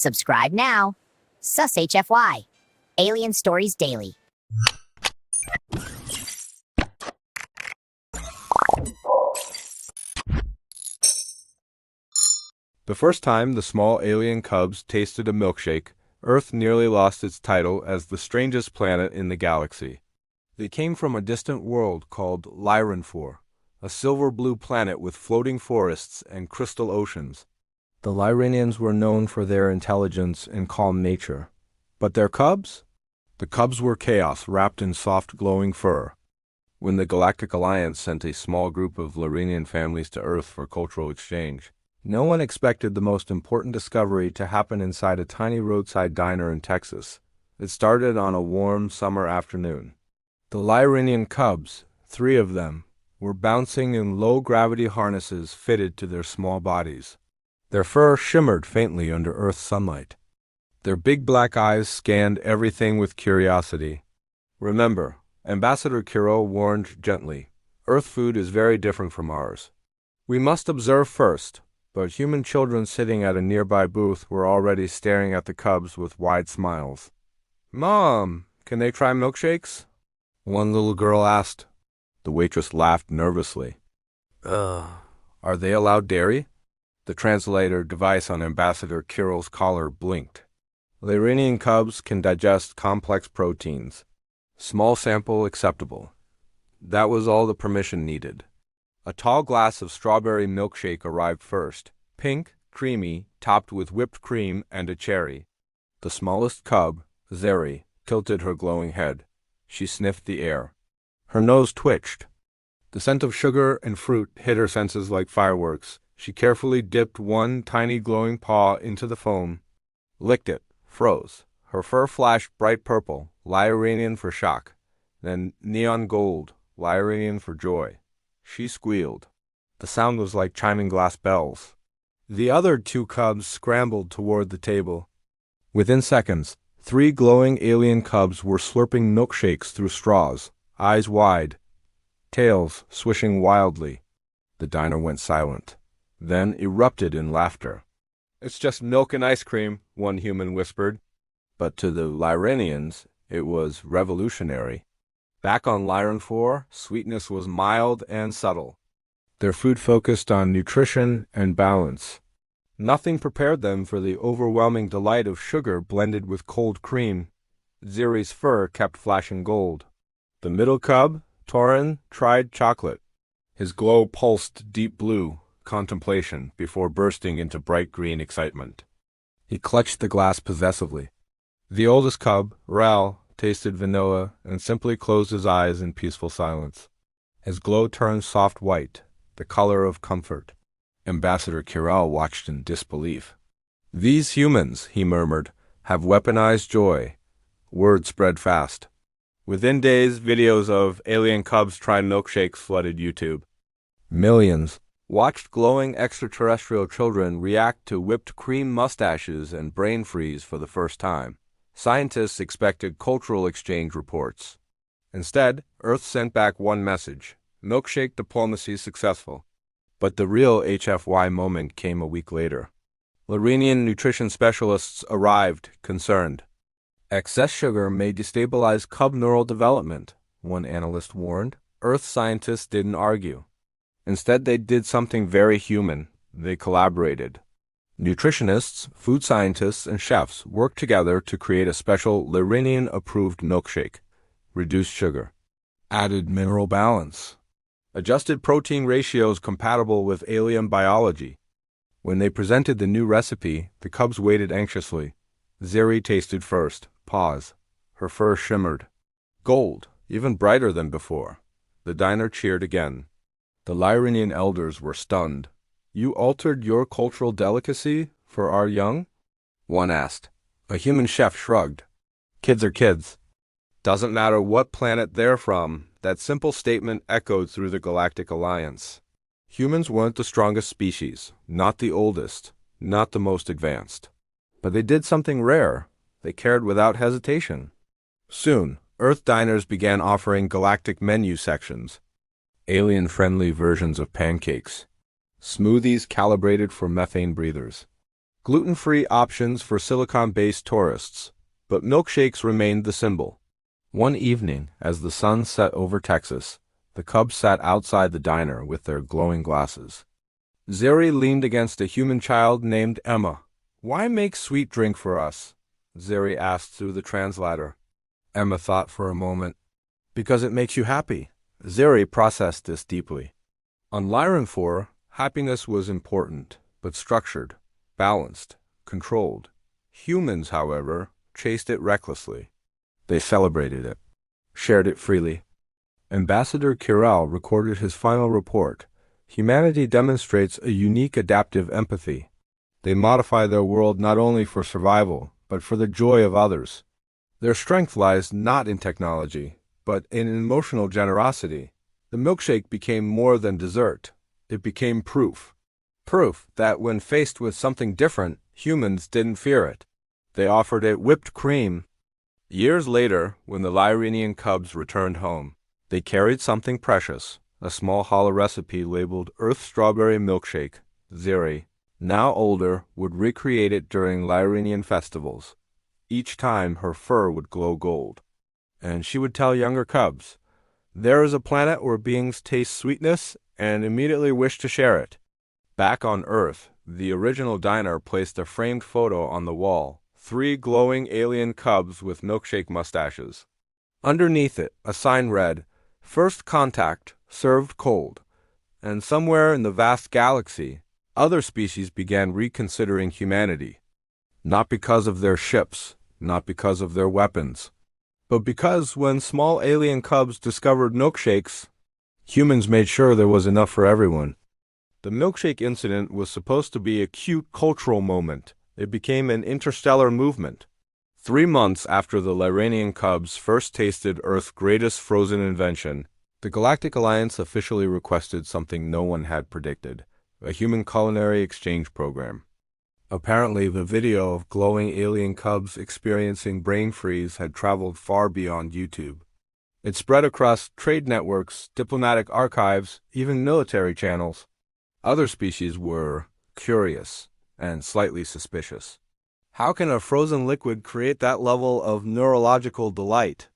Subscribe now. Sus HFY. Alien Stories Daily. The first time the small alien cubs tasted a milkshake, Earth nearly lost its title as the strangest planet in the galaxy. They came from a distant world called Lyran-4, a silver-blue planet with floating forests and crystal oceans. The Lyranians were known for their intelligence and calm nature. But their cubs? The cubs were chaos wrapped in soft glowing fur. When the Galactic Alliance sent a small group of Lyranian families to Earth for cultural exchange, no one expected the most important discovery to happen inside a tiny roadside diner in Texas. It started on a warm summer afternoon. The Lyranian cubs, 3 of them, were bouncing in low-gravity harnesses fitted to their small bodies. Their fur shimmered faintly under Earth's sunlight. Their big black eyes scanned everything with curiosity. Remember, Ambassador Kiro warned gently, Earth food is very different from ours. We must observe first. But human children sitting at a nearby booth were already staring at the cubs with wide smiles. "Mom, can they try milkshakes?" one little girl asked. The waitress laughed nervously. Are they allowed dairy?" The translator device on Ambassador Kiro's collar blinked. Lyranian cubs can digest complex proteins. Small sample acceptable. That was all the permission needed. A tall glass of strawberry milkshake arrived first, pink, creamy, topped with whipped cream and a cherry. The smallest cub, Zeri, tilted her glowing head. She sniffed the air. Her nose twitched. The scent of sugar and fruit hit her senses like fireworks. She carefully dipped one tiny glowing paw into the foam, licked it, froze. Her fur flashed bright purple, Lyranian for shock, then neon gold, Lyranian for joy. She squealed. The sound was like chiming glass bells. The other 2 cubs scrambled toward the table. Within seconds, 3 glowing alien cubs were slurping milkshakes through straws, eyes wide, tails swishing wildly. The diner went silent, then erupted in laughter. "It's just milk and ice cream," one human whispered. But to the Lyranians, it was revolutionary. Back on Lyran-4, sweetness was mild and subtle. Their food focused on nutrition and balance. Nothing prepared them for the overwhelming delight of sugar blended with cold cream. Zeri's fur kept flashing gold. The middle cub, Torin, tried chocolate. His glow pulsed deep blue, contemplation, before bursting into bright green excitement. He clutched the glass possessively. The oldest cub, Ral, tasted vanilla and simply closed his eyes in peaceful silence. His glow turned soft white, the color of comfort. Ambassador Kiro watched in disbelief. "These humans," he murmured, "have weaponized joy." Word spread fast. Within days, videos of alien cubs trying milkshakes flooded YouTube. Millions watched glowing extraterrestrial children react to whipped cream mustaches and brain freeze for the first time. Scientists expected cultural exchange reports. Instead, Earth sent back one message: milkshake diplomacy successful. But the real HFY moment came a week later. Lyranian nutrition specialists arrived, concerned. "Excess sugar may destabilize cub neural development," one analyst warned. Earth scientists didn't argue. Instead, they did something very human. They collaborated. Nutritionists, food scientists, and chefs worked together to create a special Lyranian-approved milkshake. Reduced sugar. Added mineral balance. Adjusted protein ratios compatible with alien biology. When they presented the new recipe, the cubs waited anxiously. Zeri tasted first. Pause. Her fur shimmered. Gold, even brighter than before. The diner cheered again. The Lyranian elders were stunned. "You altered your cultural delicacy for our young?" one asked. A human chef shrugged. "Kids are kids. Doesn't matter what planet they're from." That simple statement echoed through the Galactic Alliance. Humans weren't the strongest species, not the oldest, not the most advanced. But they did something rare. They cared without hesitation. Soon, Earth diners began offering galactic menu sections. Alien-friendly versions of pancakes. Smoothies calibrated for methane breathers. gluten-free options for silicon-based tourists, but milkshakes remained the symbol. One evening, as the sun set over Texas, the cubs sat outside the diner with their glowing glasses. Zeri leaned against a human child named Emma. "Why make sweet drink for us?" Zeri asked through the translator. Emma thought for a moment. "Because it makes you happy." Zeri processed this deeply. On Lyran 4, happiness was important, but structured, balanced, controlled. Humans, however, chased it recklessly. They celebrated it, shared it freely. Ambassador Kirel recorded his final report. Humanity demonstrates a unique adaptive empathy. They modify their world not only for survival, but for the joy of others. Their strength lies not in technology, but in emotional generosity. The milkshake became more than dessert. It became proof. Proof that when faced with something different, humans didn't fear it. They offered it whipped cream. Years later, when the Lyranian cubs returned home, they carried something precious, a small hollow recipe labeled Earth Strawberry Milkshake. Zeri, now older, would recreate it during Lyranian festivals. Each time her fur would glow gold. And she would tell younger cubs, "There is a planet where beings taste sweetness and immediately wish to share it." Back on Earth, the original diner placed a framed photo on the wall, 3 glowing alien cubs with milkshake mustaches. Underneath it, a sign read, "First contact, served cold." And somewhere in the vast galaxy, other species began reconsidering humanity. Not because of their ships, not because of their weapons, but because when small alien cubs discovered milkshakes, humans made sure there was enough for everyone. The milkshake incident was supposed to be a cute cultural moment. It became an interstellar movement. 3 months after the Lyranian cubs first tasted Earth's greatest frozen invention, the Galactic Alliance officially requested something no one had predicted: a human culinary exchange program. Apparently, the video of glowing alien cubs experiencing brain freeze had traveled far beyond YouTube. It spread across trade networks, diplomatic archives, even military channels. Other species were curious and slightly suspicious. "How can a frozen liquid create that level of neurological delight?"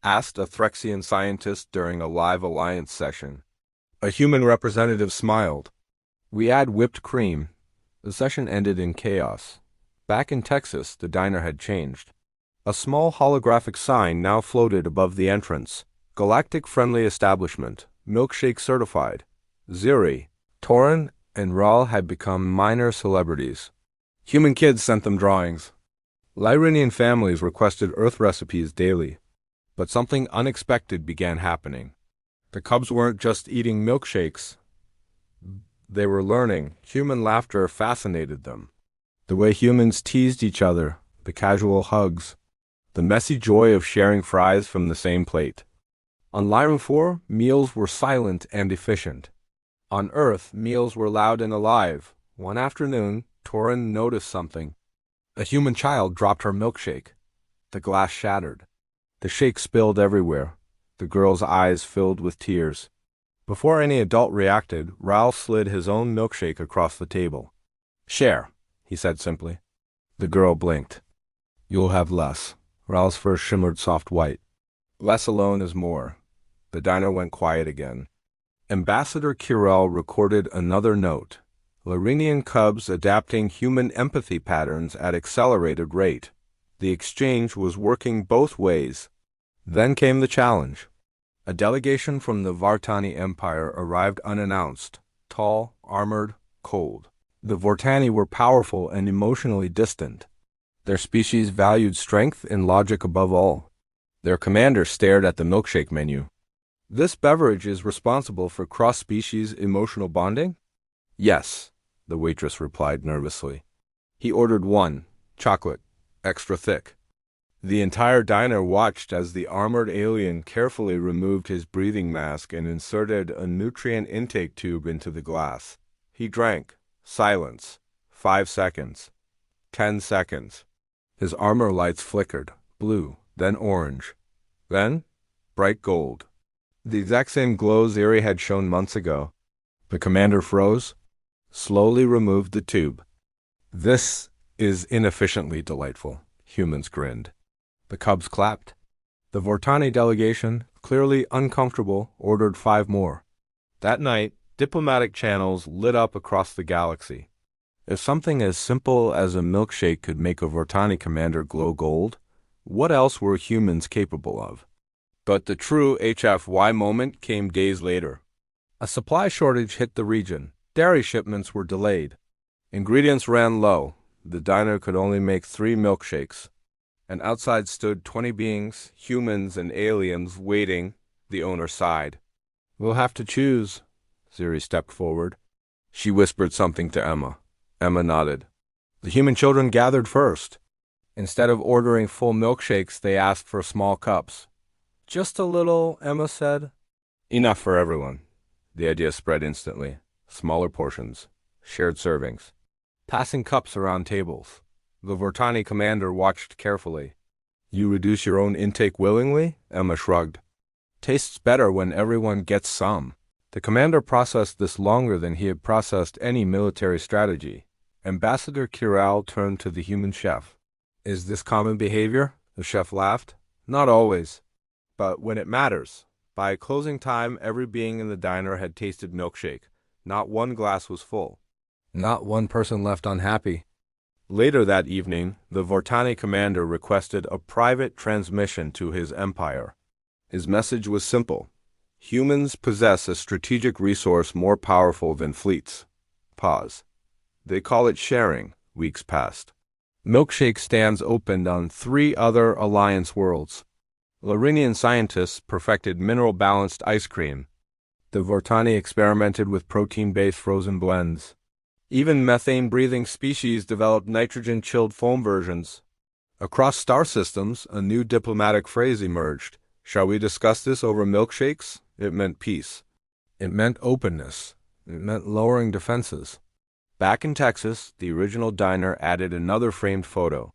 asked a Threxian scientist during a live Alliance session. A human representative smiled. "We add whipped cream." The session ended in chaos. Back in Texas, the diner had changed. A small holographic sign now floated above the entrance. "Galactic Friendly Establishment, Milkshake Certified." Zeri, Torin, and Ral had become minor celebrities. Human kids sent them drawings. Lyranian families requested Earth recipes daily. But something unexpected began happening. The cubs weren't just eating milkshakes. They were learning. Human laughter fascinated them. The way humans teased each other, the casual hugs, the messy joy of sharing fries from the same plate. On Lyran 4, meals were silent and efficient. On Earth, meals were loud and alive. One afternoon, Torin noticed something. A human child dropped her milkshake. The glass shattered. The shake spilled everywhere. The girl's eyes filled with tears. Before any adult reacted, Ral slid his own milkshake across the table. "Share," he said simply. The girl blinked. "You'll have less." Ral's fur shimmered soft white. "Less alone is more." The diner went quiet again. Ambassador Kirel recorded another note. Lyranian cubs adapting human empathy patterns at accelerated rate. The exchange was working both ways. Then came the challenge. A delegation from the Vartani Empire arrived unannounced, tall, armored, cold. The Vortani were powerful and emotionally distant. Their species valued strength and logic above all. Their commander stared at the milkshake menu. "This beverage is responsible for cross-species emotional bonding?" "Yes," the waitress replied nervously. He ordered 1, chocolate, extra thick. The entire diner watched as the armored alien carefully removed his breathing mask and inserted a nutrient intake tube into the glass. He drank. Silence. 5 seconds. 10 seconds. His armor lights flickered, blue, then orange, then bright gold. The exact same glow Zeri had shown months ago. The commander froze, slowly removed the tube. "This is inefficiently delightful, humans grinned. The cubs clapped. The Vortani delegation, clearly uncomfortable, ordered 5 more. That night, diplomatic channels lit up across the galaxy. If something as simple as a milkshake could make a Vortani commander glow gold, what else were humans capable of? But the true HFY moment came days later. A supply shortage hit the region. Dairy shipments were delayed. Ingredients ran low. The diner could only make 3 milkshakes. And outside stood 20 beings, humans and aliens, waiting. The owner sighed. "We'll have to choose." Ziri stepped forward. She whispered something to Emma. Emma nodded. The human children gathered first. Instead of ordering full milkshakes, they asked for small cups. "Just a little," Emma said. "Enough for everyone." The idea spread instantly. Smaller portions. Shared servings. Passing cups around tables. The Vortani commander watched carefully. "You reduce your own intake willingly?" Emma shrugged. "Tastes better when everyone gets some." The commander processed this longer than he had processed any military strategy. Ambassador Kiral turned to the human chef. "Is this common behavior?" The chef laughed. "Not always. But when it matters." By closing time, every being in the diner had tasted milkshake. Not one glass was full. Not one person left unhappy. Later that evening, the Vortani commander requested a private transmission to his empire. His message was simple. Humans possess a strategic resource more powerful than fleets. Pause. They call it sharing. Weeks passed. Milkshake stands opened on 3 other Alliance worlds. Lorinian scientists perfected mineral-balanced ice cream. The Vortani experimented with protein-based frozen blends. Even methane-breathing species developed nitrogen-chilled foam versions. Across star systems, a new diplomatic phrase emerged. Shall we discuss this over milkshakes? It meant peace. It meant openness. It meant lowering defenses. Back in Texas, the original diner added another framed photo.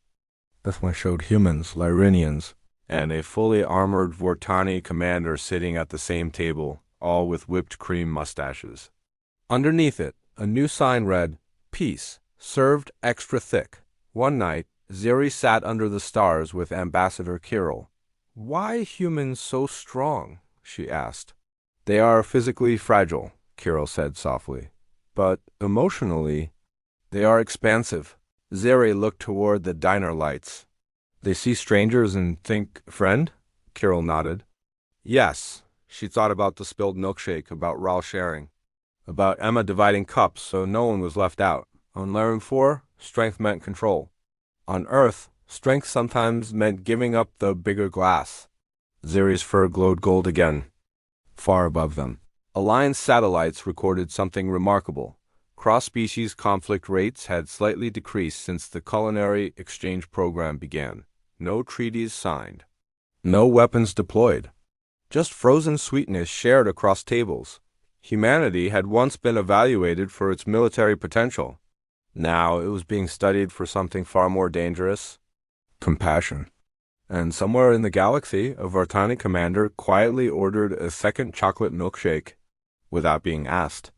This one showed humans, Lyrinians, and a fully armored Vortani commander sitting at the same table, all with whipped cream mustaches. Underneath it, a new sign read, "Peace, served extra thick." One night, Ziri sat under the stars with Ambassador Kirill. "Why humans so strong?" she asked. "They are physically fragile," Kirill said softly. "But emotionally, they are expansive." Ziri looked toward the diner lights. "They see strangers and think, 'Friend?'" Kirill nodded. "Yes." She thought about the spilled milkshake, about Raul sharing, about Emma dividing cups so no one was left out. On Larum 4, strength meant control. On Earth, strength sometimes meant giving up the bigger glass. Ziri's fur glowed gold again. Far above them, Alliance satellites recorded something remarkable. Cross-species conflict rates had slightly decreased since the Culinary exchange program began. No treaties signed. No weapons deployed. Just frozen sweetness shared across tables. Humanity had once been evaluated for its military potential. Now it was being studied for something far more dangerous. Compassion. And somewhere in the galaxy, a Vortani commander quietly ordered a second chocolate milkshake without being asked.